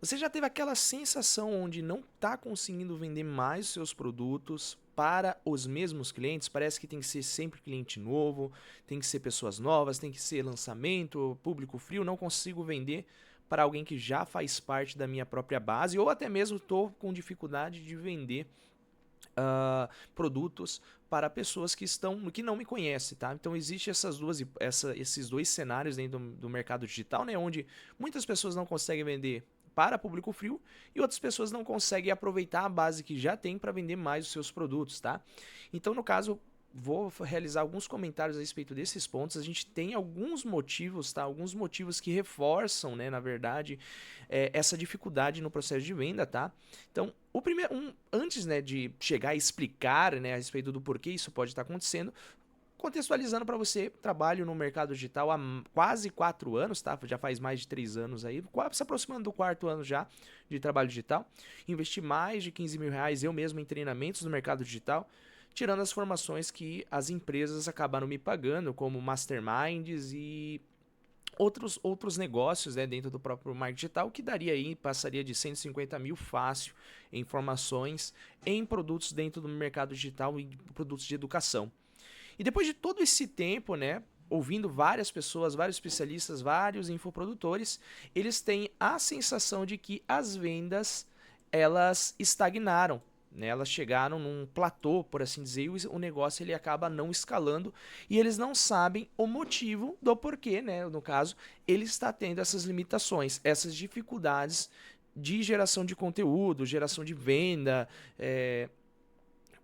Você já teve aquela sensação onde não está conseguindo vender mais os seus produtos para os mesmos clientes? Parece que tem que ser sempre cliente novo, tem que ser pessoas novas, tem que ser lançamento, público frio. Não consigo vender para alguém que já faz parte da minha própria base, ou até mesmo estou com dificuldade de vender produtos para pessoas que não me conhecem, tá? Então existe esses dois cenários dentro do mercado digital, né? Onde muitas pessoas não conseguem vender para público frio e outras pessoas não conseguem aproveitar a base que já tem para vender mais os seus produtos, tá? Então, no caso, vou realizar alguns comentários a respeito desses pontos. A gente tem alguns motivos, tá? Alguns motivos que reforçam, né, na verdade, essa dificuldade no processo de venda, tá? Então, antes, né, de chegar a explicar, né, a respeito do porquê isso pode estar acontecendo, contextualizando para você, trabalho no mercado digital há quase 4 anos, tá? Já faz mais de 3 anos aí, quase se aproximando do quarto ano já de trabalho digital. Investi mais de 15 mil reais eu mesmo em treinamentos no mercado digital, tirando as formações que as empresas acabaram me pagando, como masterminds e outros negócios, né, dentro do próprio marketing digital, que daria aí, passaria de 150 mil fácil em formações em produtos dentro do mercado digital e produtos de educação. E depois de todo esse tempo, né, ouvindo várias pessoas, vários especialistas, vários infoprodutores, eles têm a sensação de que as vendas elas estagnaram, né? Elas chegaram num platô, por assim dizer, e o negócio ele acaba não escalando e eles não sabem o motivo do porquê, né? No caso, ele está tendo essas limitações, essas dificuldades de geração de conteúdo, geração de venda,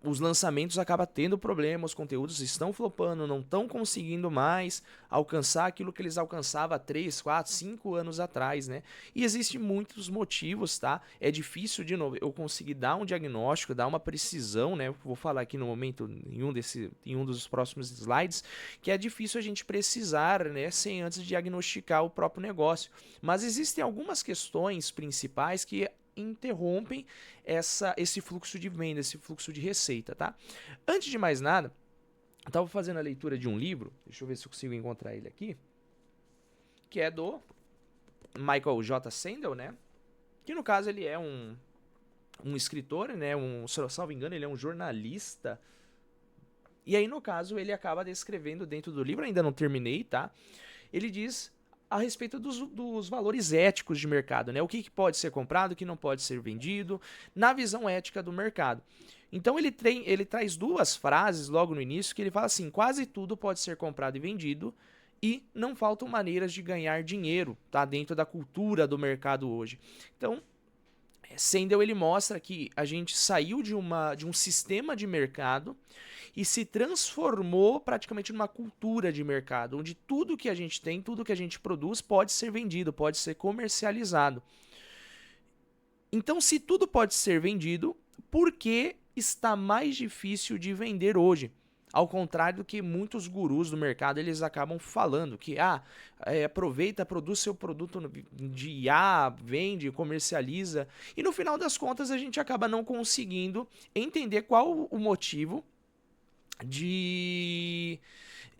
os lançamentos acabam tendo problema, os conteúdos estão flopando, não estão conseguindo mais alcançar aquilo que eles alcançavam há 3, 4, 5 anos atrás, né? E existem muitos motivos, tá? É difícil, de novo, eu conseguir dar um diagnóstico, dar uma precisão, né? Vou falar aqui no momento, em um dos próximos slides, que é difícil a gente precisar, né? Sem antes diagnosticar o próprio negócio. Mas existem algumas questões principais que interrompem esse fluxo de venda, esse fluxo de receita, tá? Antes de mais nada, eu estava fazendo a leitura de um livro, deixa eu ver se eu consigo encontrar ele aqui, que é do Michael J. Sandel, né? Que no caso ele é um escritor, né? Se eu não me engano, ele é um jornalista. E aí, no caso, ele acaba descrevendo dentro do livro, ainda não terminei, tá? Ele diz a respeito dos valores éticos de mercado, né? O que pode ser comprado, o que não pode ser vendido, na visão ética do mercado. Então ele traz duas frases logo no início que ele fala assim: quase tudo pode ser comprado e vendido e não faltam maneiras de ganhar dinheiro, tá? Dentro da cultura do mercado hoje. Então, Sandel ele mostra que a gente saiu de um sistema de mercado e se transformou praticamente numa cultura de mercado, onde tudo que a gente tem, tudo que a gente produz pode ser vendido, pode ser comercializado. Então, se tudo pode ser vendido, por que está mais difícil de vender hoje? Ao contrário do que muitos gurus do mercado eles acabam falando que aproveita, produz seu produto de IA, vende, comercializa e no final das contas a gente acaba não conseguindo entender qual o motivo de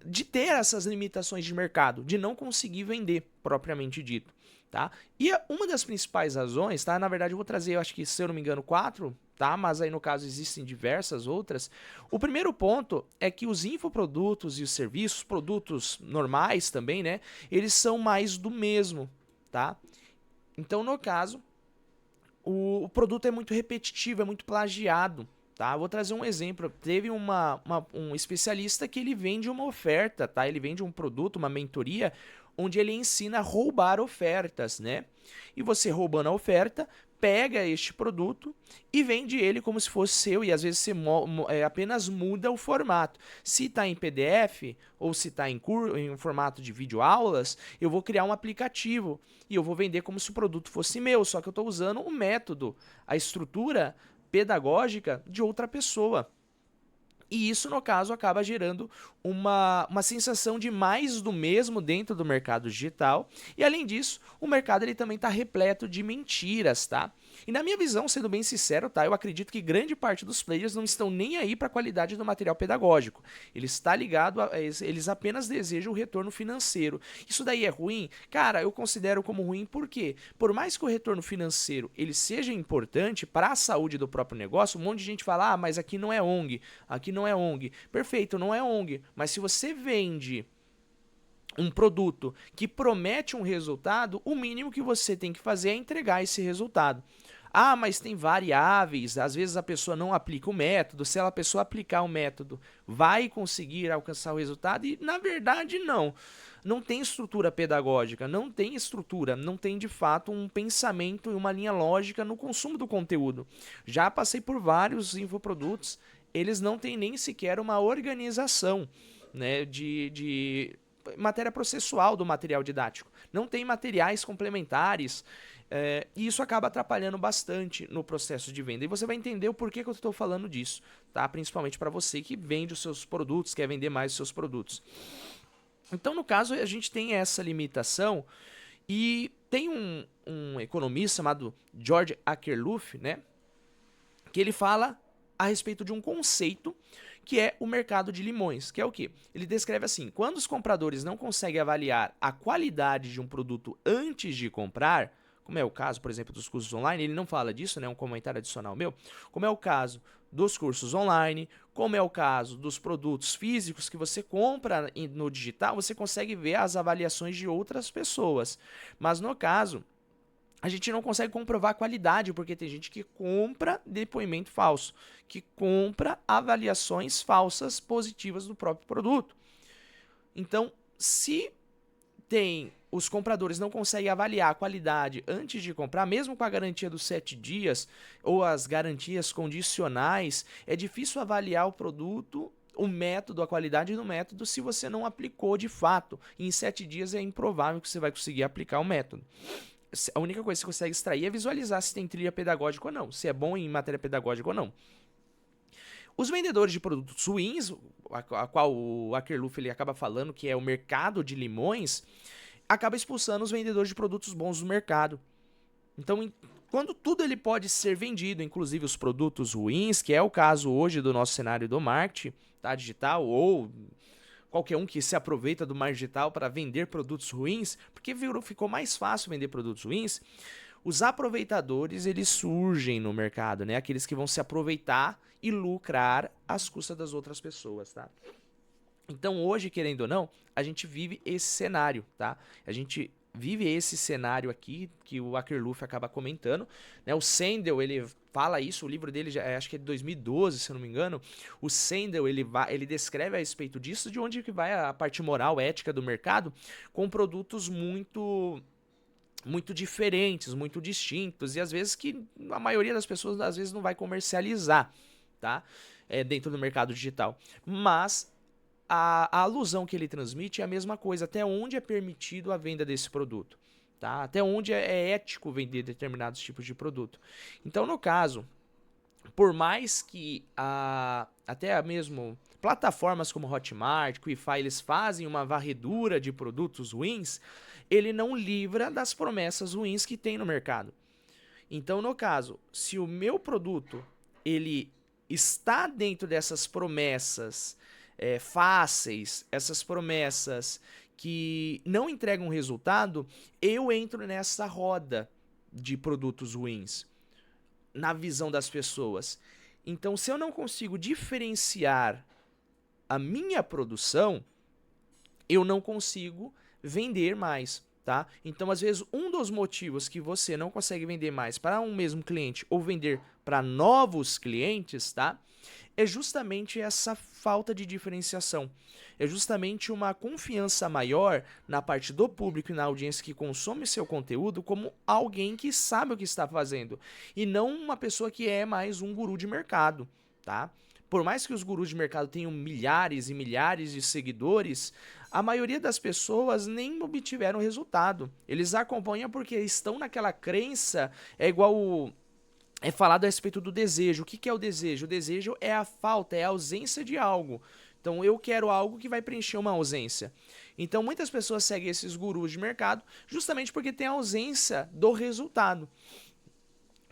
de ter essas limitações de mercado, de não conseguir vender propriamente dito, tá? E uma das principais razões, tá? Na verdade eu vou trazer, eu acho que se eu não me engano, quatro, tá? Mas aí no caso existem diversas outras. O primeiro ponto é que os infoprodutos e os serviços, produtos normais também, né? Eles são mais do mesmo, tá? Então no caso, o produto é muito repetitivo, é muito plagiado. Tá, vou trazer um exemplo. Teve um especialista que ele vende uma oferta, tá? Ele vende um produto, uma mentoria, onde ele ensina a roubar ofertas, né? E você roubando a oferta, pega este produto e vende ele como se fosse seu e às vezes você apenas muda o formato. Se está em PDF ou se está em um formato de videoaulas, eu vou criar um aplicativo e eu vou vender como se o produto fosse meu, só que eu estou usando o método, a estrutura pedagógica de outra pessoa. E isso, no caso, acaba gerando uma sensação de mais do mesmo dentro do mercado digital. E, além disso, o mercado ele também está repleto de mentiras, tá? E, na minha visão, sendo bem sincero, tá? Eu acredito que grande parte dos players não estão nem aí para a qualidade do material pedagógico. Ele está ligado eles apenas desejam o retorno financeiro. Isso daí é ruim? Cara, eu considero como ruim porque, por mais que o retorno financeiro ele seja importante para a saúde do próprio negócio, um monte de gente fala, ah, mas aqui não é ONG, aqui não é ONG. Perfeito, não é ONG, mas se você vende um produto que promete um resultado, o mínimo que você tem que fazer é entregar esse resultado. Ah, mas tem variáveis, às vezes a pessoa não aplica o método, se a pessoa aplicar o método, vai conseguir alcançar o resultado? E, na verdade, não. Não tem estrutura pedagógica, não tem estrutura, não tem de fato um pensamento e uma linha lógica no consumo do conteúdo. Já passei por vários infoprodutos, eles não têm nem sequer uma organização, né, de matéria processual do material didático. Não tem materiais complementares, e isso acaba atrapalhando bastante no processo de venda. E você vai entender o porquê que eu estou falando disso, tá? Principalmente para você que vende os seus produtos, quer vender mais os seus produtos. Então, no caso, a gente tem essa limitação e tem um economista chamado George Akerlof, né, que ele fala a respeito de um conceito que é o mercado de limões, que é o quê? Ele descreve assim, quando os compradores não conseguem avaliar a qualidade de um produto antes de comprar, como é o caso, por exemplo, dos cursos online, ele não fala disso, né, um comentário adicional meu, como é o caso dos cursos online, como é o caso dos produtos físicos que você compra no digital, você consegue ver as avaliações de outras pessoas. Mas no caso, a gente não consegue comprovar a qualidade, porque tem gente que compra depoimento falso, que compra avaliações falsas positivas do próprio produto. Então, se os compradores não conseguem avaliar a qualidade antes de comprar, mesmo com a garantia dos 7 dias ou as garantias condicionais, é difícil avaliar o produto, o método, a qualidade do método, se você não aplicou de fato. E em 7 dias é improvável que você vai conseguir aplicar o método. A única coisa que você consegue extrair é visualizar se tem trilha pedagógica ou não, se é bom em matéria pedagógica ou não. Os vendedores de produtos ruins, a qual o Akerlof ele acaba falando que é o mercado de limões, acaba expulsando os vendedores de produtos bons do mercado. Então, quando tudo ele pode ser vendido, inclusive os produtos ruins, que é o caso hoje do nosso cenário do marketing, tá, digital, ou qualquer um que se aproveita do marketing digital para vender produtos ruins, porque ficou mais fácil vender produtos ruins, os aproveitadores eles surgem no mercado, né? Aqueles que vão se aproveitar e lucrar às custas das outras pessoas, tá? Então hoje, querendo ou não, a gente vive esse cenário, tá? A gente vive esse cenário aqui que o Akerlof acaba comentando, né? O Sandel, ele fala isso, o livro dele acho que é de 2012, se eu não me engano. O Sandel, ele descreve a respeito disso, de onde que vai a parte moral, ética do mercado, com produtos muito diferentes, muito distintos, e às vezes que a maioria das pessoas às vezes não vai comercializar, tá? Dentro do mercado digital. Mas a alusão que ele transmite é a mesma coisa, até onde é permitido a venda desse produto, tá? Até onde é ético vender determinados tipos de produto. Então, no caso, por mais que até mesmo plataformas como Hotmart, Qify, eles fazem uma varredura de produtos ruins, ele não livra das promessas ruins que tem no mercado. Então, no caso, se o meu produto ele está dentro dessas promessas fáceis, essas promessas que não entregam resultado, eu entro nessa roda de produtos ruins, na visão das pessoas. Então, se eu não consigo diferenciar a minha produção, eu não consigo vender mais, tá? Então, às vezes, um dos motivos que você não consegue vender mais para um mesmo cliente ou vender para novos clientes, tá? É justamente essa falta de diferenciação. É justamente uma confiança maior na parte do público e na audiência que consome seu conteúdo como alguém que sabe o que está fazendo e não uma pessoa que é mais um guru de mercado, tá? Por mais que os gurus de mercado tenham milhares e milhares de seguidores, a maioria das pessoas nem obtiveram resultado. Eles acompanham porque estão naquela crença, é igual é falado a respeito do desejo. O que que é o desejo? O desejo é a falta, é a ausência de algo. Então eu quero algo que vai preencher uma ausência. Então muitas pessoas seguem esses gurus de mercado justamente porque tem a ausência do resultado,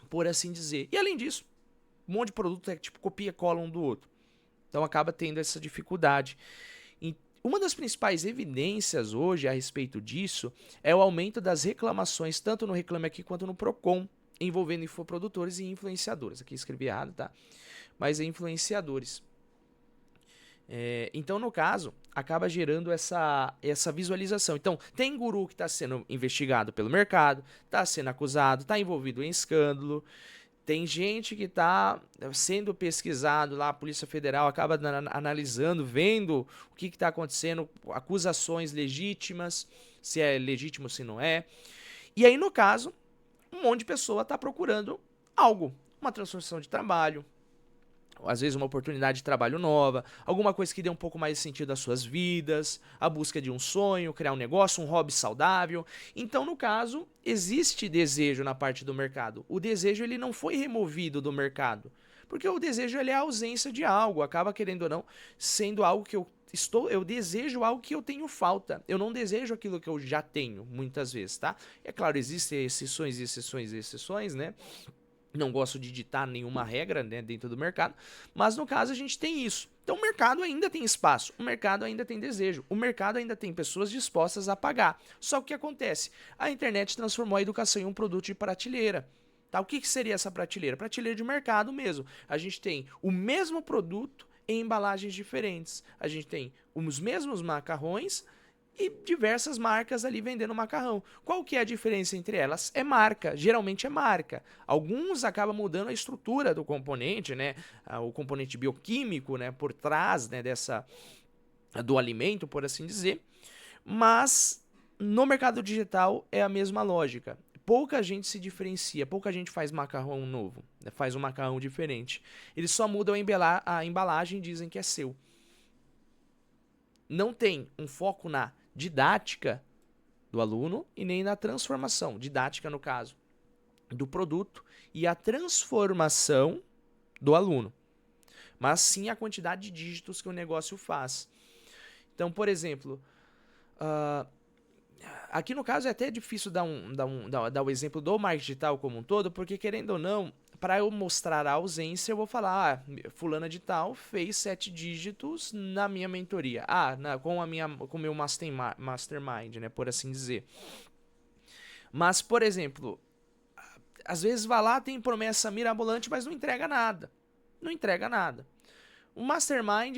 por assim dizer. E além disso, um monte de produto é tipo copia e cola um do outro. Então acaba tendo essa dificuldade. E uma das principais evidências hoje a respeito disso é o aumento das reclamações, tanto no Reclame Aqui quanto no Procon, envolvendo infoprodutores e influenciadores. Aqui escrevi errado, tá? Mas é influenciadores. Então, no caso, acaba gerando essa visualização. Então, tem guru que está sendo investigado pelo mercado, está sendo acusado, está envolvido em escândalo. Tem gente que está sendo pesquisado lá, a Polícia Federal acaba analisando, vendo o que está acontecendo, acusações legítimas, se é legítimo, se não é. E aí, no caso, um monte de pessoa está procurando algo, uma transformação de trabalho, às vezes uma oportunidade de trabalho nova, alguma coisa que dê um pouco mais de sentido às suas vidas, a busca de um sonho, criar um negócio, um hobby saudável. Então, no caso, existe desejo na parte do mercado. O desejo ele não foi removido do mercado, porque o desejo ele é a ausência de algo, acaba querendo ou não sendo algo que eu desejo algo que eu tenho falta. Eu não desejo aquilo que eu já tenho, muitas vezes, tá? É claro, existem exceções, exceções, exceções, né? Não gosto de ditar nenhuma regra, né, dentro do mercado, mas no caso a gente tem isso. Então o mercado ainda tem espaço, o mercado ainda tem desejo, o mercado ainda tem pessoas dispostas a pagar. Só que o que acontece? A internet transformou a educação em um produto de prateleira. Tá? O que seria essa prateleira? Prateleira de mercado mesmo. A gente tem o mesmo produto em embalagens diferentes. A gente tem os mesmos macarrões e diversas marcas ali vendendo macarrão. Qual que é a diferença entre elas? É marca, geralmente é marca. Alguns acabam mudando a estrutura do componente, né? O componente bioquímico, né? Por trás, né? Do alimento, por assim dizer. Mas no mercado digital é a mesma lógica. Pouca gente se diferencia, pouca gente faz macarrão novo, né? Faz um macarrão diferente. Eles só mudam a embalagem e dizem que é seu. Não tem um foco na didática do aluno e nem na transformação, didática no caso, do produto e a transformação do aluno, mas sim a quantidade de dígitos que o negócio faz. Então, por exemplo, aqui no caso é até difícil dar o exemplo do marketing digital como um todo, porque querendo ou não, para eu mostrar a ausência, eu vou falar, fulana de tal fez 7 dígitos na minha mentoria. Com o meu mastermind, né, por assim dizer. Mas, por exemplo, às vezes vai lá, tem promessa mirabolante, mas não entrega nada. Não entrega nada. O mastermind,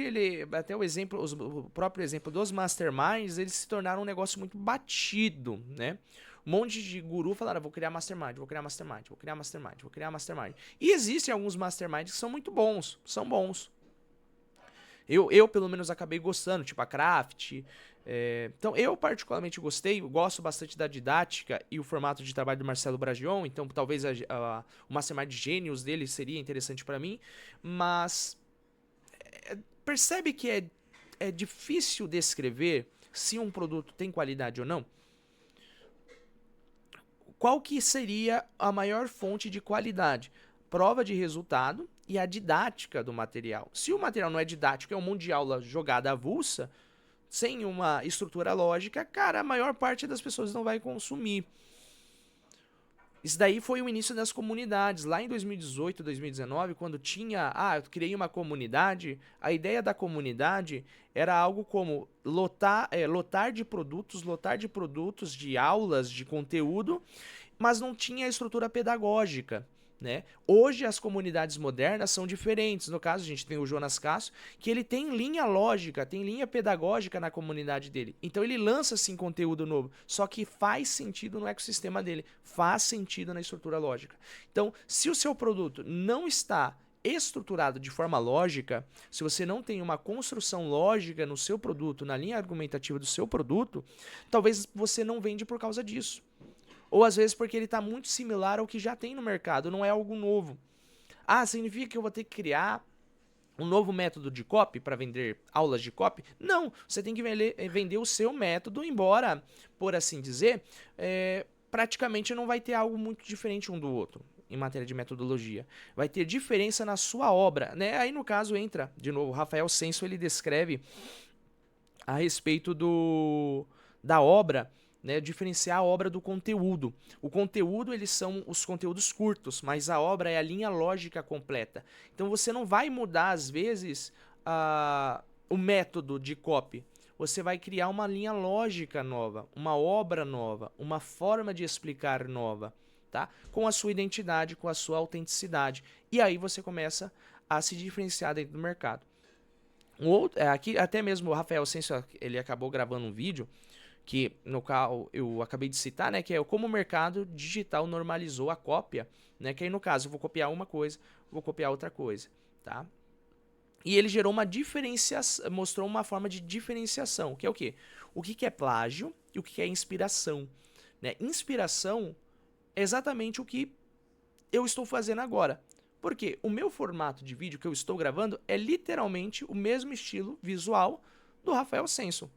até o próprio exemplo dos masterminds, eles se tornaram um negócio muito batido, né? Um monte de guru falaram, vou criar mastermind, vou criar mastermind, vou criar mastermind, vou criar mastermind. E existem alguns masterminds que são muito bons, são bons. Eu pelo menos acabei gostando, tipo a Craft. Então eu particularmente gostei, eu gosto bastante da didática e o formato de trabalho do Marcelo Bragion, então talvez o Mastermind Gênios dele seria interessante para mim, mas percebe que é difícil descrever se um produto tem qualidade ou não? Qual que seria a maior fonte de qualidade? Prova de resultado e a didática do material. Se o material não é didático, é um monte de aula jogada avulsa, sem uma estrutura lógica, cara, a maior parte das pessoas não vai consumir. Isso daí foi o início das comunidades. Lá em 2018, 2019, quando eu criei uma comunidade, a ideia da comunidade era algo como lotar de produtos, de aulas, de conteúdo, mas não tinha estrutura pedagógica. Né? Hoje as comunidades modernas são diferentes. No caso, a gente tem o Jonas Cássio, que ele tem linha lógica, tem linha pedagógica na comunidade dele. Então ele lança sim conteúdo novo, só que faz sentido no ecossistema dele, faz sentido na estrutura lógica. Então, se o seu produto não está estruturado de forma lógica, se você não tem uma construção lógica no seu produto, na linha argumentativa do seu produto, talvez você não vende por causa disso. Ou às vezes porque ele está muito similar ao que já tem no mercado, não é algo novo. Significa que eu vou ter que criar um novo método de copy para vender aulas de copy? Não, você tem que vender o seu método, embora, por assim dizer, praticamente não vai ter algo muito diferente um do outro. em matéria de metodologia. Vai ter diferença na sua obra, né? Aí no caso entra, de novo, Rafael Senso, ele descreve a respeito da obra, né, diferenciar a obra do conteúdo. O conteúdo, eles são os conteúdos curtos, mas a obra é a linha lógica completa. Então você não vai mudar, às vezes, o método de copy. Você vai criar uma linha lógica nova, uma obra nova, uma forma de explicar nova, tá? Com a sua identidade, com a sua autenticidade. E aí você começa a se diferenciar dentro do mercado. Aqui até mesmo o Rafael Senso, ele acabou gravando um vídeo que no qual eu acabei de citar, né, que é como o mercado digital normalizou a cópia, né, que aí no caso eu vou copiar uma coisa, vou copiar outra coisa, tá? E ele gerou uma diferenciação, mostrou uma forma de diferenciação, que é o quê? O que é plágio e o que é inspiração, né? Inspiração é exatamente o que eu estou fazendo agora. Porque o meu formato de vídeo que eu estou gravando é literalmente o mesmo estilo visual do Rafael Senso.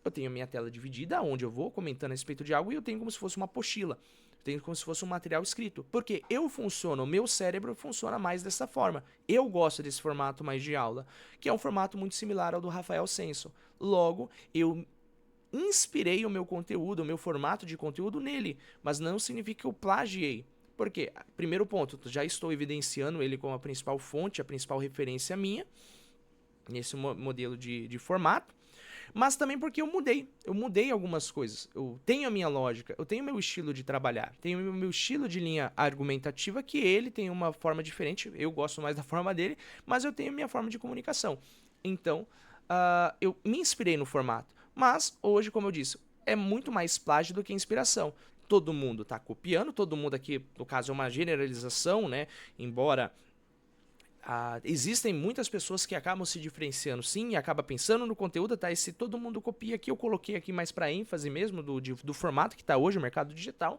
Eu tenho a minha tela dividida, onde eu vou comentando a respeito de algo, e eu tenho como se fosse uma apostila. Eu tenho como se fosse um material escrito. Porque eu funciono, o meu cérebro funciona mais dessa forma. Eu gosto desse formato mais de aula, que é um formato muito similar ao do Rafael Senso. Logo, eu inspirei o meu conteúdo, o meu formato de conteúdo nele, mas não significa que eu plagiei. Por quê? Primeiro ponto, já estou evidenciando ele como a principal fonte, a principal referência minha, nesse modelo de formato, mas também porque eu mudei algumas coisas, eu tenho a minha lógica, eu tenho o meu estilo de trabalhar, tenho o meu estilo de linha argumentativa, que ele tem uma forma diferente, eu gosto mais da forma dele, mas eu tenho a minha forma de comunicação. Então, eu me inspirei no formato, mas hoje, como eu disse, é muito mais plágio do que inspiração. Todo mundo está copiando, todo mundo aqui, no caso, é uma generalização, né? Embora existem muitas pessoas que acabam se diferenciando sim, e acabam pensando no conteúdo, tá? E se todo mundo copia aqui, eu coloquei aqui mais para ênfase mesmo do formato que está hoje, o mercado digital.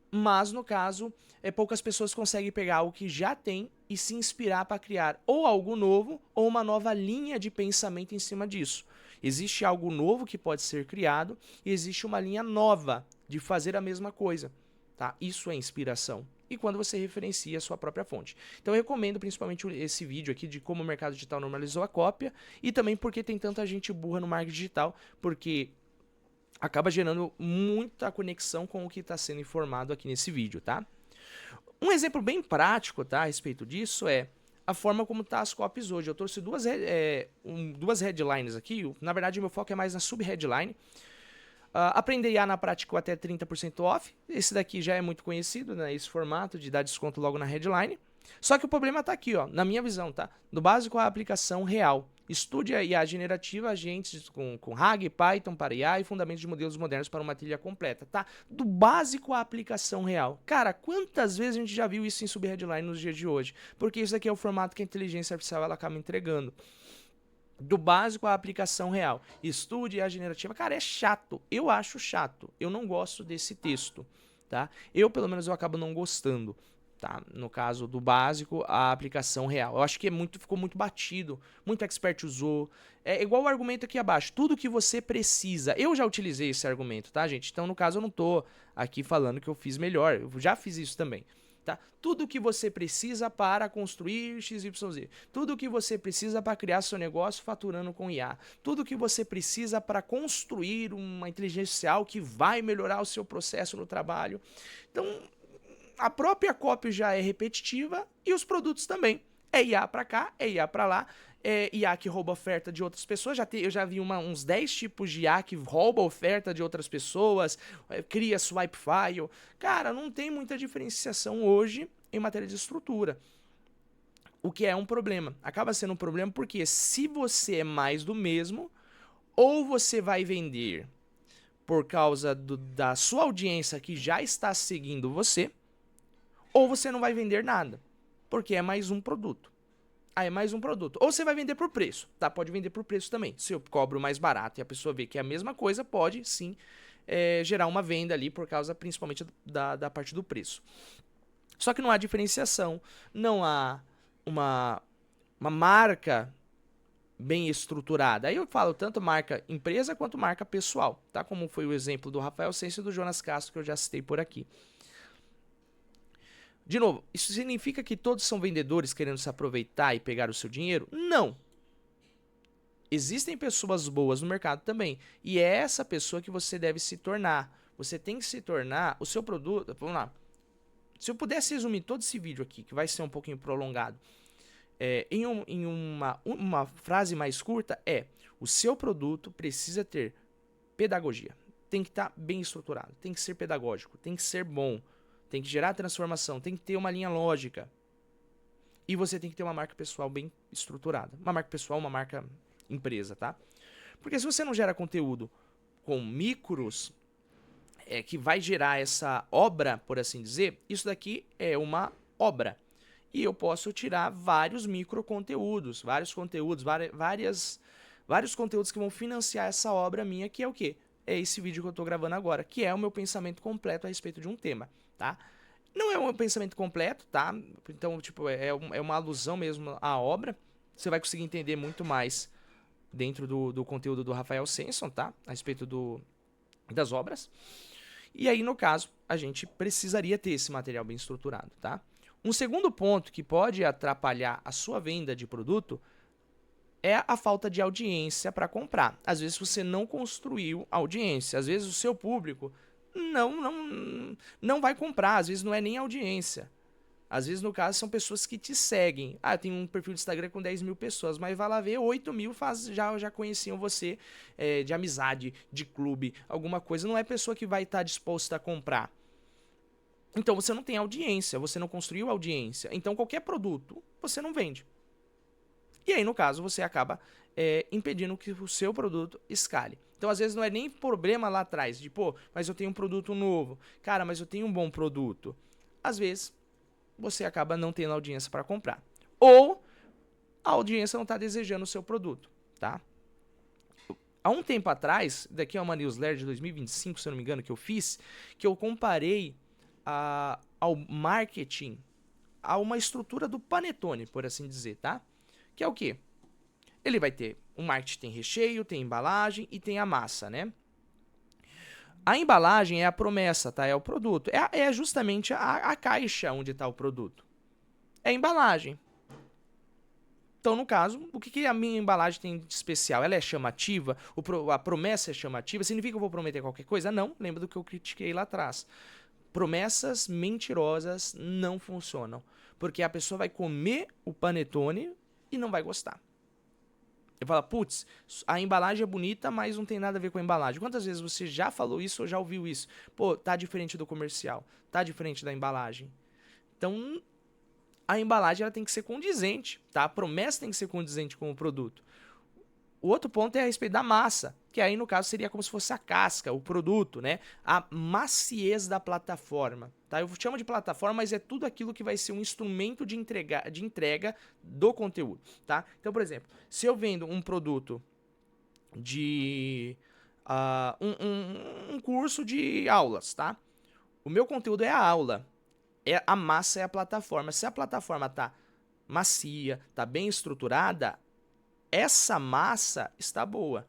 Mas, no caso, poucas pessoas conseguem pegar algo que já tem e se inspirar para criar ou algo novo ou uma nova linha de pensamento em cima disso. Existe algo novo que pode ser criado e existe uma linha nova de fazer a mesma coisa. Tá? Isso é inspiração. E quando você referencia a sua própria fonte. Então eu recomendo principalmente esse vídeo aqui de como o mercado digital normalizou a cópia e também porque tem tanta gente burra no marketing digital, porque acaba gerando muita conexão com o que está sendo informado aqui nesse vídeo, tá? Um exemplo bem prático, tá, a respeito disso é a forma como tá as copies hoje. Eu trouxe duas headlines aqui, na verdade meu foco é mais na sub-headline. Aprender IA na prática com até 30% off, esse daqui já é muito conhecido, né, esse formato de dar desconto logo na headline. Só que o problema tá aqui, ó, na minha visão, tá? Do básico à aplicação real. Estude a IA generativa, agentes com RAG, Python para IA e fundamentos de modelos modernos para uma trilha completa, tá? Do básico à aplicação real. Cara, quantas vezes a gente já viu isso em sub-headline nos dias de hoje? Porque isso aqui é o formato que a inteligência artificial ela acaba entregando. Do básico à aplicação real. Estude a generativa. Cara, é chato. Eu acho chato. Eu não gosto desse texto, tá? Eu, pelo menos, eu acabo não gostando. Tá? No caso do básico, a aplicação real. Eu acho que ficou muito batido, muito expert usou. É igual o argumento aqui abaixo, tudo que você precisa. Eu já utilizei esse argumento, tá, gente? Então, no caso, eu não tô aqui falando que eu fiz melhor, eu já fiz isso também. Tá? Tudo que você precisa para construir XYZ. Tudo que você precisa para criar seu negócio faturando com IA. Tudo que você precisa para construir uma inteligência artificial que vai melhorar o seu processo no trabalho. Então, a própria cópia já é repetitiva e os produtos também. É IA para cá, é IA para lá, é IA que rouba oferta de outras pessoas. Eu já vi uns 10 tipos de IA que rouba oferta de outras pessoas, cria swipe file. Cara, não tem muita diferenciação hoje em matéria de estrutura. O que é um problema. Acaba sendo um problema porque se você é mais do mesmo, ou você vai vender por causa da sua audiência que já está seguindo você, ou você não vai vender nada, porque é mais um produto. É mais um produto. Ou você vai vender por preço, tá? Pode vender por preço também. Se eu cobro mais barato e a pessoa vê que é a mesma coisa, pode sim gerar uma venda ali por causa principalmente da parte do preço. Só que não há diferenciação, não há uma marca bem estruturada. Aí eu falo tanto marca empresa quanto marca pessoal, tá? Como foi o exemplo do Rafael Senso e do Jonas Castro que eu já citei por aqui. De novo, isso significa que todos são vendedores querendo se aproveitar e pegar o seu dinheiro? Não. Existem pessoas boas no mercado também. E é essa pessoa que você deve se tornar. Você tem que se tornar o seu produto. Vamos lá. Se eu pudesse resumir todo esse vídeo aqui, que vai ser um pouquinho prolongado, em uma frase mais curta, o seu produto precisa ter pedagogia. Tem que estar bem estruturado, tem que ser pedagógico, tem que ser bom, tem que gerar transformação, tem que ter uma linha lógica. E você tem que ter uma marca pessoal bem estruturada. Uma marca pessoal, uma marca empresa, tá? Porque se você não gera conteúdo com micros, que vai gerar essa obra, por assim dizer, isso daqui é uma obra. E eu posso tirar vários micro conteúdos, vários conteúdos que vão financiar essa obra minha, que é o quê? É esse vídeo que eu estou gravando agora, que é o meu pensamento completo a respeito de um tema, tá? Não é um pensamento completo, tá? Então, tipo, é uma alusão mesmo à obra. Você vai conseguir entender muito mais dentro do conteúdo do Rafael Svensson, tá? A respeito das obras. E aí, no caso, a gente precisaria ter esse material bem estruturado, tá? Um segundo ponto que pode atrapalhar a sua venda de produto é a falta de audiência para comprar. Às vezes você não construiu audiência, às vezes o seu público não vai comprar, às vezes não é nem audiência. Às vezes, no caso, são pessoas que te seguem. Ah, tem um perfil de Instagram com 10 mil pessoas, mas vai lá ver, 8 mil já conheciam você de amizade, de clube, alguma coisa. Não é pessoa que vai estar disposta a comprar. Então, você não tem audiência, você não construiu audiência. Então, qualquer produto, você não vende. E aí, no caso, você acaba impedindo que o seu produto escale. Então, às vezes, não é nem problema lá atrás, de, mas eu tenho um produto novo. Cara, mas eu tenho um bom produto. Às vezes, você acaba não tendo audiência para comprar. Ou a audiência não está desejando o seu produto, tá? Há um tempo atrás, daqui é uma newsletter de 2025, se eu não me engano, que eu fiz, que eu comparei ao marketing, a uma estrutura do Panetone, por assim dizer, tá? Que é o quê? Ele vai ter, o marketing tem recheio, tem embalagem e tem a massa, né? A embalagem é a promessa, tá? É o produto. É justamente a caixa onde está o produto. É a embalagem. Então, no caso, o que a minha embalagem tem de especial? Ela é chamativa? A promessa é chamativa? Significa que eu vou prometer qualquer coisa? Não. Lembra do que eu critiquei lá atrás. Promessas mentirosas não funcionam. Porque a pessoa vai comer o panetone e não vai gostar. Eu falo, putz, a embalagem é bonita, mas não tem nada a ver com a embalagem. Quantas vezes você já falou isso ou já ouviu isso? Pô, tá diferente do comercial, tá diferente da embalagem. Então, a embalagem ela tem que ser condizente, tá? A promessa tem que ser condizente com o produto. O outro ponto é a respeito da massa, que aí no caso seria como se fosse a casca, o produto, né? A maciez da plataforma, tá? Eu chamo de plataforma, mas é tudo aquilo que vai ser um instrumento de entrega do conteúdo, tá? Então, por exemplo, se eu vendo um produto de um curso de aulas, tá? O meu conteúdo é a aula, a massa é a plataforma. Se a plataforma tá macia, tá bem estruturada, essa massa está boa.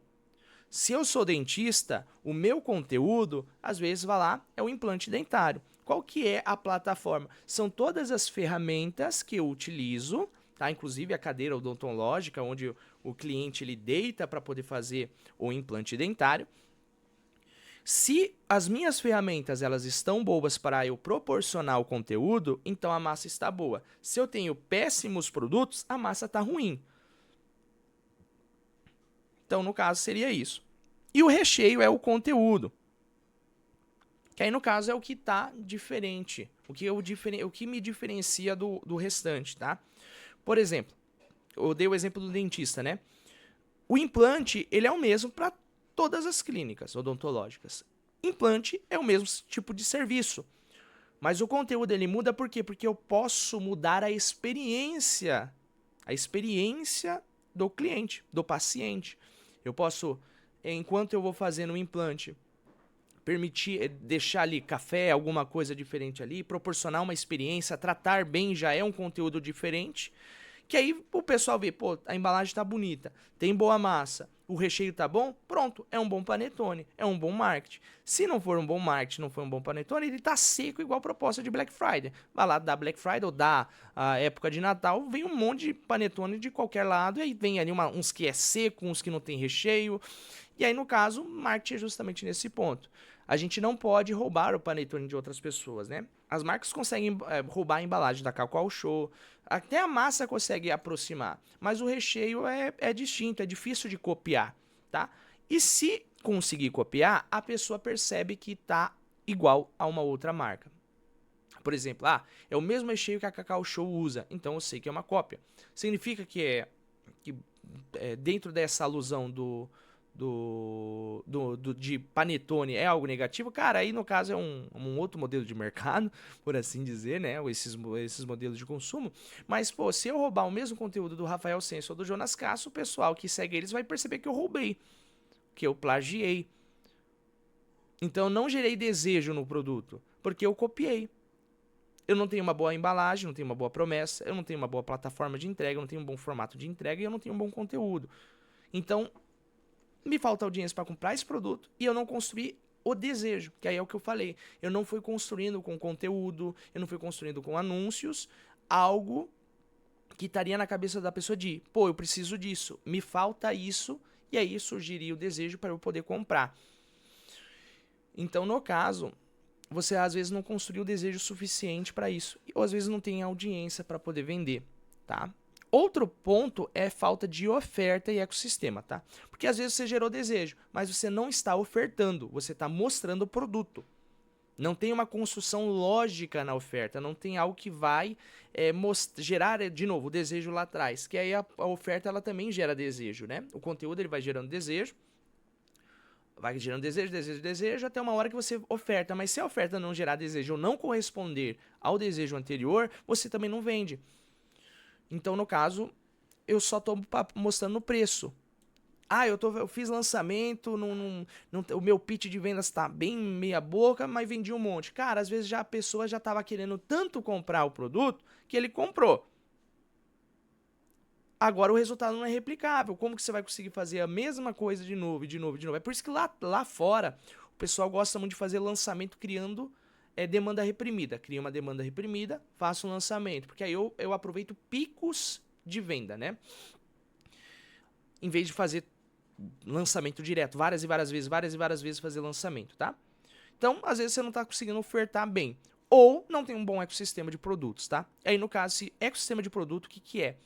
Se eu sou dentista, o meu conteúdo, às vezes, vai lá, é o implante dentário. Qual que é a plataforma? São todas as ferramentas que eu utilizo, tá? Inclusive a cadeira odontológica, onde o cliente ele deita para poder fazer o implante dentário. Se as minhas ferramentas elas estão boas para eu proporcionar o conteúdo, então a massa está boa. Se eu tenho péssimos produtos, a massa está ruim. Então, no caso, seria isso. E o recheio é o conteúdo. Que aí, no caso, é o que está diferente. O que me diferencia do restante, tá? Por exemplo, eu dei o exemplo do dentista, né? O implante, ele é o mesmo para todas as clínicas odontológicas. Implante é o mesmo tipo de serviço. Mas o conteúdo, ele muda por quê? Porque eu posso mudar a experiência do cliente, do paciente. Eu posso, enquanto eu vou fazendo um implante, permitir, deixar ali café, alguma coisa diferente ali, proporcionar uma experiência, tratar bem já é um conteúdo diferente, que aí o pessoal vê, pô, a embalagem tá bonita, tem boa massa, o recheio tá bom, pronto, é um bom panetone, é um bom marketing. Se não for um bom marketing, não for um bom panetone, ele tá seco igual proposta de Black Friday. Vai lá da Black Friday ou da época de Natal, vem um monte de panetone de qualquer lado, e aí vem ali uns que é seco, uns que não tem recheio. E aí, no caso, marketing é justamente nesse ponto. A gente não pode roubar o panetone de outras pessoas, né? As marcas conseguem roubar a embalagem da Cacau Show, até a massa consegue aproximar, mas o recheio é distinto, é difícil de copiar, tá? E se conseguir copiar, a pessoa percebe que tá igual a uma outra marca. Por exemplo, é o mesmo recheio que a Cacau Show usa, então eu sei que é uma cópia. Significa que dentro dessa alusão de panetone é algo negativo, cara, aí no caso é um outro modelo de mercado, por assim dizer, né, esses modelos de consumo, mas, pô, se eu roubar o mesmo conteúdo do Rafael Senso ou do Jonas Castro, o pessoal que segue eles vai perceber que eu roubei, que eu plagiei. Então eu não gerei desejo no produto, porque eu copiei. Eu não tenho uma boa embalagem, não tenho uma boa promessa, eu não tenho uma boa plataforma de entrega, eu não tenho um bom formato de entrega e eu não tenho um bom conteúdo. Então, me falta audiência para comprar esse produto e eu não construí o desejo, que aí é o que eu falei. Eu não fui construindo com conteúdo, eu não fui construindo com anúncios, algo que estaria na cabeça da pessoa de, pô, eu preciso disso, me falta isso, e aí surgiria o desejo para eu poder comprar. Então, no caso, você às vezes não construiu o desejo suficiente para isso, ou às vezes não tem audiência para poder vender, tá? Outro ponto é falta de oferta e ecossistema, tá? Porque às vezes você gerou desejo, mas você não está ofertando, você está mostrando o produto. Não tem uma construção lógica na oferta, não tem algo que vai gerar, de novo, o desejo lá atrás. Que aí a oferta ela também gera desejo, né? O conteúdo ele vai gerando desejo, desejo, até uma hora que você oferta. Mas se a oferta não gerar desejo ou não corresponder ao desejo anterior, você também não vende. Então, no caso, eu só estou mostrando o preço. Eu fiz lançamento, o meu pitch de vendas está bem meia boca, mas vendi um monte. Cara, às vezes a pessoa já estava querendo tanto comprar o produto que ele comprou. Agora o resultado não é replicável. Como que você vai conseguir fazer a mesma coisa de novo, de novo, de novo? É por isso que lá fora o pessoal gosta muito de fazer lançamento criando demanda reprimida. Cria uma demanda reprimida, faço um lançamento. Porque aí eu aproveito picos de venda, né? Em vez de fazer lançamento direto, várias e várias vezes fazer lançamento, tá? Então, às vezes você não está conseguindo ofertar bem. Ou não tem um bom ecossistema de produtos, tá? Aí, no caso, esse ecossistema de produto, o que é?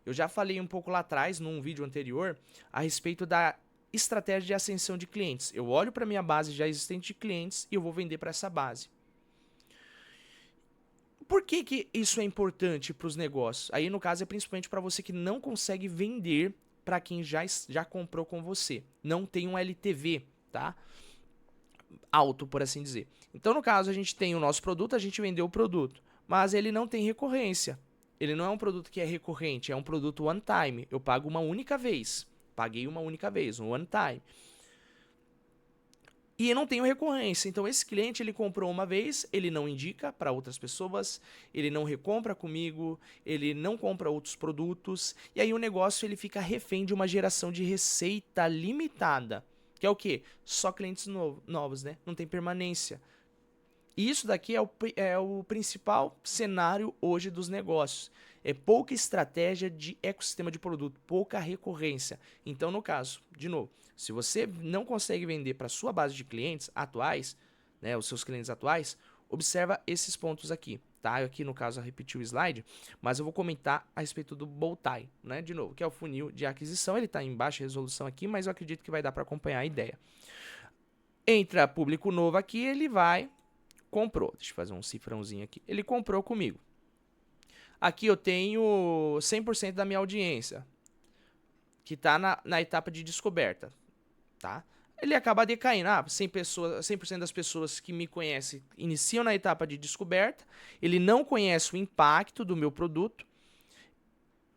Eu já falei um pouco lá atrás, num vídeo anterior, a respeito da estratégia de ascensão de clientes. Eu olho para minha base já existente de clientes e eu vou vender para essa base. Por que isso é importante para os negócios? Aí, no caso, é principalmente para você que não consegue vender para quem já comprou com você. Não tem um LTV, tá? Alto, por assim dizer. Então, no caso, a gente tem o nosso produto, a gente vendeu o produto, mas ele não tem recorrência. Ele não é um produto que é recorrente, é um produto one time. Eu pago uma única vez. Paguei uma única vez, um one time. E eu não tenho recorrência. Então, esse cliente, ele comprou uma vez, ele não indica para outras pessoas, ele não recompra comigo, ele não compra outros produtos. E aí o negócio ele fica refém de uma geração de receita limitada. Que é o quê? Só clientes novos, né? Não tem permanência. E isso daqui é o principal cenário hoje dos negócios. É pouca estratégia de ecossistema de produto, pouca recorrência. Então, no caso, de novo, se você não consegue vender para sua base de clientes atuais, né, os seus clientes atuais, observa esses pontos aqui. Tá? Aqui, no caso, eu repeti o slide, mas eu vou comentar a respeito do Bowtie, né? De novo, que é o funil de aquisição. Ele está em baixa resolução aqui, mas eu acredito que vai dar para acompanhar a ideia. Entra público novo aqui, ele comprou. Deixa eu fazer um cifrãozinho aqui. Ele comprou comigo. Aqui eu tenho 100% da minha audiência, que está na etapa de descoberta, tá? Ele acaba decaindo. 100% das pessoas que me conhecem iniciam na etapa de descoberta. Ele não conhece o impacto do meu produto.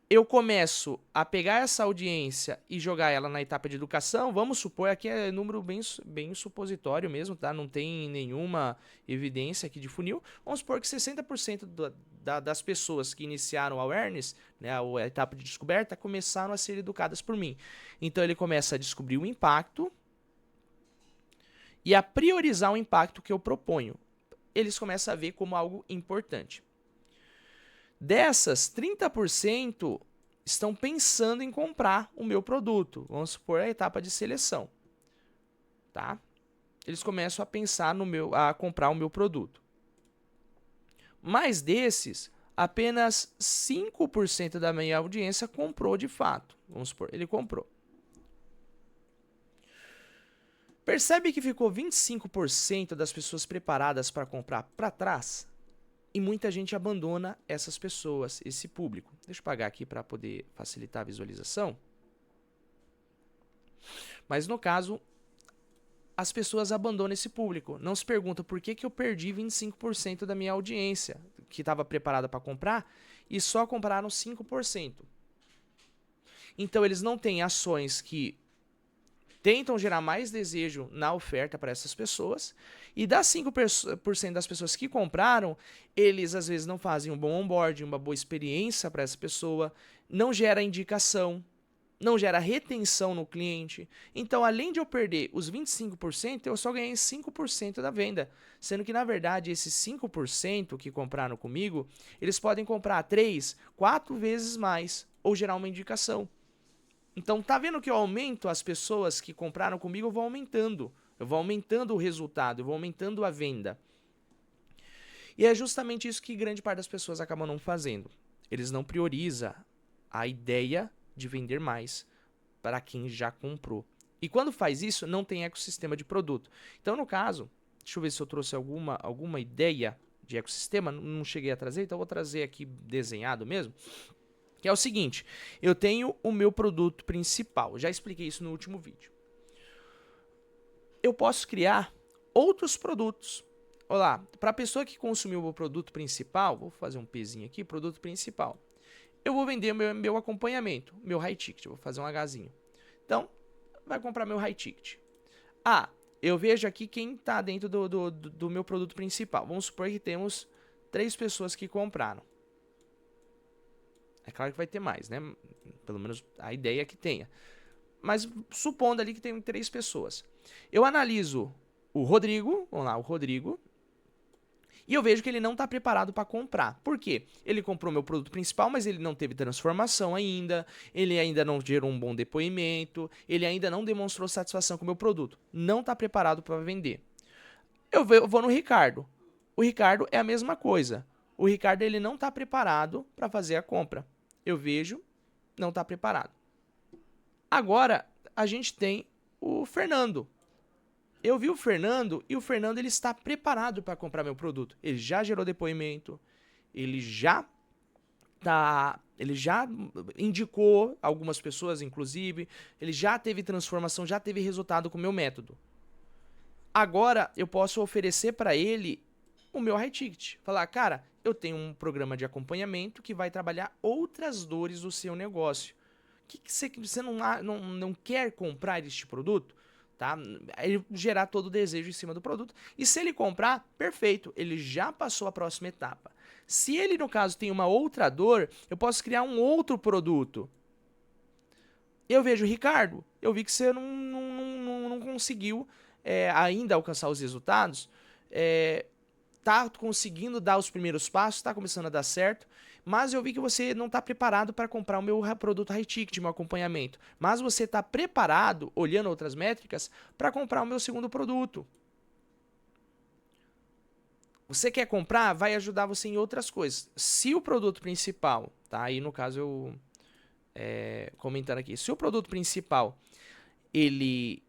eu começo a pegar essa audiência e jogar ela na etapa de educação, vamos supor, aqui é número bem supositório mesmo, tá? Não tem nenhuma evidência aqui de funil. Vamos supor que 60% das pessoas que iniciaram a awareness, né, a etapa de descoberta, começaram a ser educadas por mim. Então ele começa a descobrir o impacto e a priorizar o impacto que eu proponho. Eles começam a ver como algo importante. Dessas, 30% estão pensando em comprar o meu produto. Vamos supor a etapa de seleção. Tá? Eles começam a pensar a comprar o meu produto. Mas desses, apenas 5% da minha audiência comprou de fato. Vamos supor, ele comprou. Percebe que ficou 25% das pessoas preparadas para comprar para trás? E muita gente abandona essas pessoas, esse público. Deixa eu apagar aqui para poder facilitar a visualização. Mas no caso, as pessoas abandonam esse público. Não se perguntam por que eu perdi 25% da minha audiência, que estava preparada para comprar, e só compraram 5%. Então eles não têm ações que tentam gerar mais desejo na oferta para essas pessoas, e das 5% das pessoas que compraram, eles às vezes não fazem um bom onboarding, uma boa experiência para essa pessoa, não gera indicação, não gera retenção no cliente. Então, além de eu perder os 25%, eu só ganhei 5% da venda, sendo que na verdade esses 5% que compraram comigo, eles podem comprar 3, 4 vezes mais ou gerar uma indicação. Então, tá vendo que eu aumento as pessoas que compraram comigo, eu vou aumentando. Eu vou aumentando o resultado, eu vou aumentando a venda. E é justamente isso que grande parte das pessoas acabam não fazendo. Eles não priorizam a ideia de vender mais para quem já comprou. E quando faz isso, não tem ecossistema de produto. Então, no caso, deixa eu ver se eu trouxe alguma ideia de ecossistema. Não cheguei a trazer, então eu vou trazer aqui desenhado mesmo. Que é o seguinte, eu tenho o meu produto principal, já expliquei isso no último vídeo. Eu posso criar outros produtos. Olá, para a pessoa que consumiu o meu produto principal, vou fazer um pezinho aqui, produto principal. Eu vou vender meu acompanhamento, meu high ticket, vou fazer um Hzinho. Então, vai comprar meu high ticket. Ah, eu vejo aqui quem está dentro do meu produto principal. Vamos supor que temos 3 pessoas que compraram. É claro que vai ter mais, né? Pelo menos a ideia é que tenha. Mas supondo ali que tem 3 pessoas. Eu analiso o Rodrigo, vamos lá, o Rodrigo, e eu vejo que ele não está preparado para comprar. Por quê? Ele comprou meu produto principal, mas ele não teve transformação ainda, ele ainda não gerou um bom depoimento, ele ainda não demonstrou satisfação com o meu produto. Não está preparado para vender. Eu vou no Ricardo. O Ricardo é a mesma coisa. O Ricardo ele não está preparado para fazer a compra. Eu vejo, não está preparado. Agora, a gente tem o Fernando. Eu vi o Fernando e o Fernando ele está preparado para comprar meu produto. Ele já gerou depoimento, ele já indicou algumas pessoas, inclusive, ele já teve transformação, já teve resultado com o meu método. Agora, eu posso oferecer para ele o meu high ticket. Falar, cara, eu tenho um programa de acompanhamento que vai trabalhar outras dores do seu negócio. Que você não quer comprar este produto? Tá? Ele gerar todo o desejo em cima do produto. E se ele comprar, perfeito, ele já passou a próxima etapa. Se ele, no caso, tem uma outra dor, eu posso criar um outro produto. Eu vejo, Ricardo, eu vi que você não conseguiu ainda alcançar os resultados. Tá conseguindo dar os primeiros passos, tá começando a dar certo, mas eu vi que você não está preparado para comprar o meu produto high ticket, meu acompanhamento, mas você está preparado, olhando outras métricas, para comprar o meu segundo produto. Você quer comprar, vai ajudar você em outras coisas. Se o produto principal, tá? Aí no caso eu comentando aqui, se o produto principal ele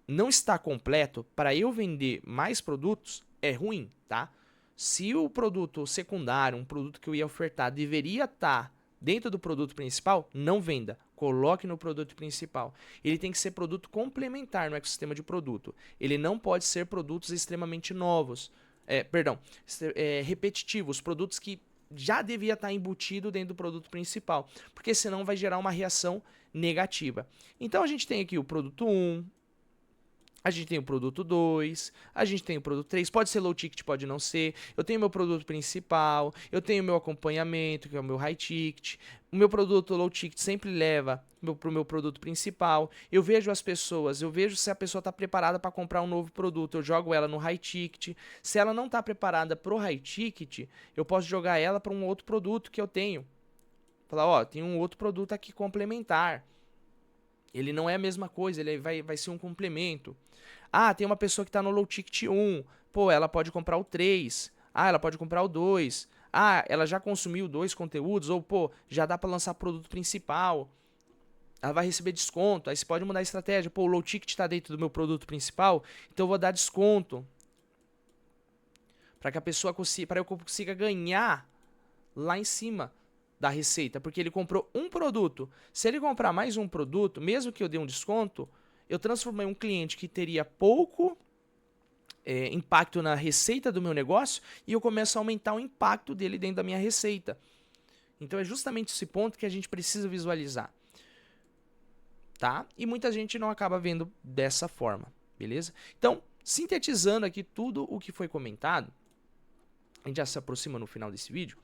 não está completo, para eu vender mais produtos, é ruim, tá? Se o produto secundário, um produto que eu ia ofertar, deveria estar dentro do produto principal, não venda. Coloque no produto principal. Ele tem que ser produto complementar no ecossistema de produto. Ele não pode ser produtos extremamente novos. Repetitivos, produtos que já devia estar embutido dentro do produto principal, porque senão vai gerar uma reação negativa. Então a gente tem aqui o produto 1, a gente tem o produto 2, a gente tem o produto 3, pode ser low ticket, pode não ser. Eu tenho meu produto principal, eu tenho meu acompanhamento, que é o meu high ticket. O meu produto low ticket sempre leva para o meu produto principal. Eu vejo as pessoas, eu vejo se a pessoa está preparada para comprar um novo produto, eu jogo ela no high ticket. Se ela não está preparada para o high ticket, eu posso jogar ela para um outro produto que eu tenho. Falar, ó, tem um outro produto aqui complementar. Ele não é a mesma coisa, ele vai ser um complemento. Ah, tem uma pessoa que está no low ticket 1. Pô, ela pode comprar o 3. Ah, ela pode comprar o 2. Ah, ela já consumiu 2 conteúdos. Ou, pô, já dá para lançar produto principal. Ela vai receber desconto. Aí você pode mudar a estratégia. Pô, o low ticket está dentro do meu produto principal, então eu vou dar desconto. Para que a pessoa consiga, para eu consiga ganhar lá em cima da receita, porque ele comprou um produto. Se ele comprar mais um produto, mesmo que eu dê um desconto, eu transformei um cliente que teria pouco impacto na receita do meu negócio e eu começo a aumentar o impacto dele dentro da minha receita. Então é justamente esse ponto que a gente precisa visualizar, tá? E muita gente não acaba vendo dessa forma, beleza? Então, sintetizando aqui tudo o que foi comentado, a gente já se aproxima no final desse vídeo.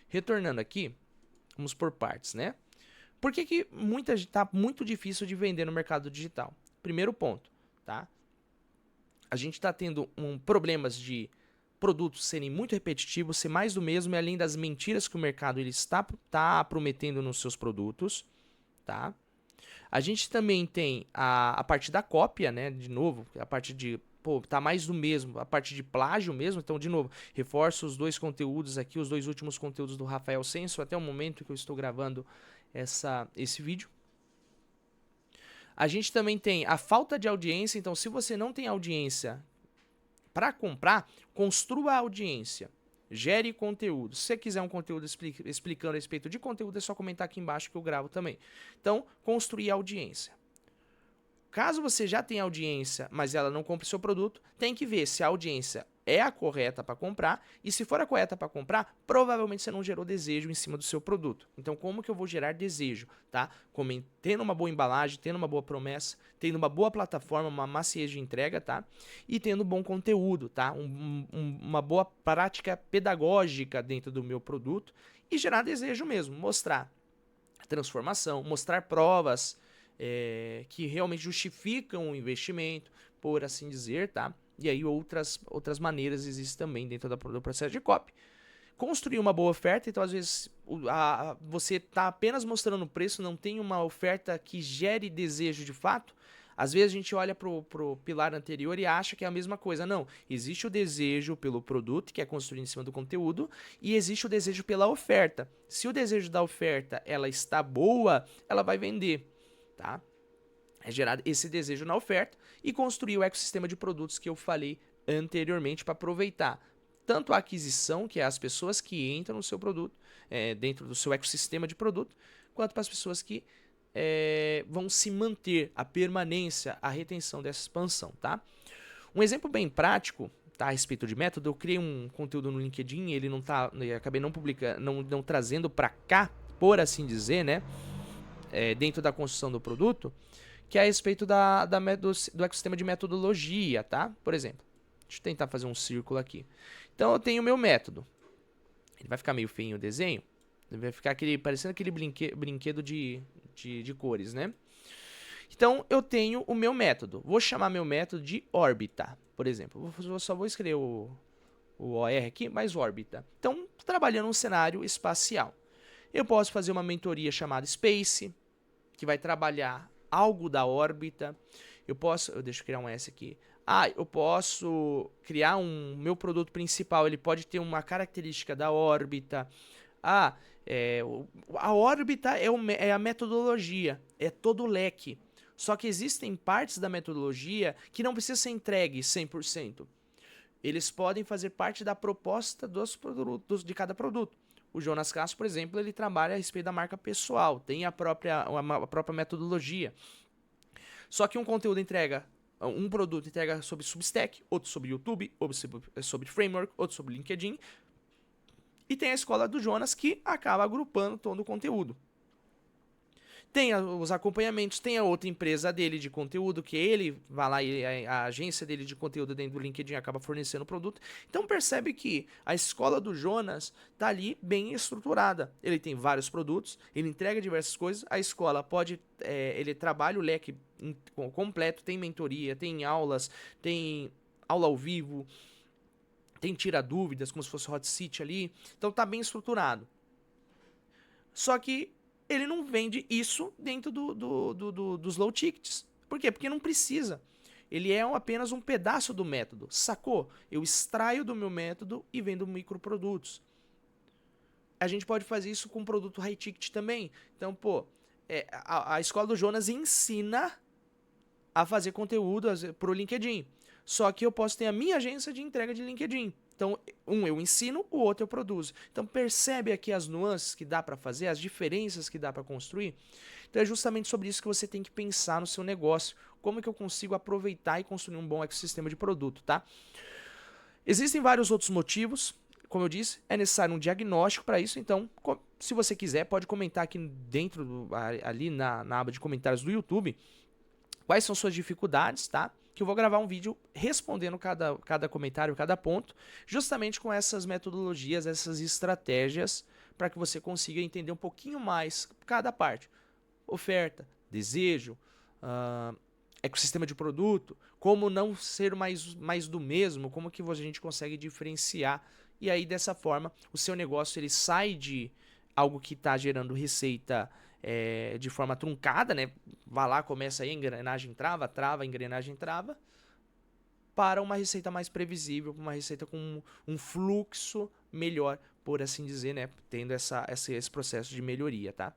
Retornando aqui, vamos por partes, né? Por que tá muito difícil de vender no mercado digital? Primeiro ponto, tá? A gente está tendo problemas de produtos serem muito repetitivos, ser mais do mesmo, e além das mentiras que o mercado ele está prometendo nos seus produtos, tá? A gente também tem a parte da cópia, né? De novo, a parte de tá mais do mesmo, a parte de plágio mesmo. Então, de novo, reforço os 2 conteúdos aqui, os 2 últimos conteúdos do Rafael Senso, até o momento que eu estou gravando esse vídeo. A gente também tem a falta de audiência. Então, se você não tem audiência para comprar, construa a audiência. Gere conteúdo. Se você quiser um conteúdo explicando a respeito de conteúdo, é só comentar aqui embaixo que eu gravo também. Então, construir audiência. Caso você já tenha audiência, mas ela não compre seu produto, tem que ver se a audiência é a correta para comprar, e se for a correta para comprar, provavelmente você não gerou desejo em cima do seu produto. Então, como que eu vou gerar desejo, tá? Tendo uma boa embalagem, tendo uma boa promessa, tendo uma boa plataforma, uma maciez de entrega, tá? E tendo bom conteúdo, tá? Uma boa prática pedagógica dentro do meu produto e gerar desejo mesmo, mostrar transformação, mostrar provas que realmente justificam o investimento, por assim dizer, tá? E aí outras maneiras existem também dentro do processo de copy. Construir uma boa oferta, então às vezes você está apenas mostrando o preço, não tem uma oferta que gere desejo de fato. Às vezes a gente olha pro pilar anterior e acha que é a mesma coisa. Não, existe o desejo pelo produto, que é construído em cima do conteúdo, e existe o desejo pela oferta. Se o desejo da oferta ela está boa, ela vai vender, tá? É gerar esse desejo na oferta e construir o ecossistema de produtos que eu falei anteriormente para aproveitar tanto a aquisição, que é as pessoas que entram no seu produto, dentro do seu ecossistema de produto, quanto para as pessoas que vão se manter, a permanência, a retenção dessa expansão, tá? Um exemplo bem prático, tá, a respeito de método, eu criei um conteúdo no LinkedIn, ele não tá, eu acabei não publicando, não trazendo para cá, por assim dizer, né, dentro da construção do produto, que é a respeito do ecossistema de metodologia, tá? Por exemplo, deixa eu tentar fazer um círculo aqui. Então eu tenho o meu método. Ele vai ficar meio feio o desenho. Ele vai ficar parecendo aquele brinquedo de cores, né? Então eu tenho o meu método. Vou chamar meu método de órbita, por exemplo. Eu só vou escrever o OR aqui, mais órbita. Então, trabalhando um cenário espacial. Eu posso fazer uma mentoria chamada Space, que vai trabalhar algo da órbita. Deixa eu criar um S aqui. Eu posso criar meu produto principal, ele pode ter uma característica da órbita. A órbita é a metodologia, é todo o leque. Só que existem partes da metodologia que não precisam ser entregues 100%. Eles podem fazer parte da proposta dos produtos, de cada produto. O Jonas Castro, por exemplo, ele trabalha a respeito da marca pessoal, tem a própria metodologia. Só que um produto entrega sobre Substack, outro sobre YouTube, outro sobre Framework, outro sobre LinkedIn. E tem a escola do Jonas, que acaba agrupando todo o conteúdo. Tem os acompanhamentos, tem a outra empresa dele de conteúdo, que ele vai lá e a agência dele de conteúdo dentro do LinkedIn acaba fornecendo o produto. Então percebe que a escola do Jonas tá ali bem estruturada. Ele tem vários produtos, ele entrega diversas coisas, a escola pode, ele trabalha o leque completo, tem mentoria, tem aulas, tem aula ao vivo, tem tira dúvidas, como se fosse hot seat ali. Então tá bem estruturado. Só que ele não vende isso dentro dos low tickets. Por quê? Porque não precisa. Ele é apenas um pedaço do método, sacou? Eu extraio do meu método e vendo microprodutos. A gente pode fazer isso com produto high ticket também. Então, pô, a escola do Jonas ensina a fazer conteúdo pro LinkedIn. Só que eu posso ter a minha agência de entrega de LinkedIn. Então, um eu ensino, o outro eu produzo. Então, percebe aqui as nuances que dá para fazer, as diferenças que dá para construir? Então, é justamente sobre isso que você tem que pensar no seu negócio. Como é que eu consigo aproveitar e construir um bom ecossistema de produto, tá? Existem vários outros motivos. Como eu disse, é necessário um diagnóstico para isso. Então, se você quiser, pode comentar aqui dentro, ali na aba de comentários do YouTube, quais são suas dificuldades, tá? Que eu vou gravar um vídeo respondendo cada comentário, cada ponto, justamente com essas metodologias, essas estratégias, para que você consiga entender um pouquinho mais cada parte. Oferta, desejo, ecossistema de produto, como não ser mais do mesmo, como que a gente consegue diferenciar. E aí, dessa forma, o seu negócio ele sai de algo que está gerando receita de forma truncada, né? Vai lá, começa aí, a engrenagem trava, trava, a engrenagem trava, para uma receita mais previsível, uma receita com um fluxo melhor, por assim dizer, né? Tendo esse processo de melhoria, tá?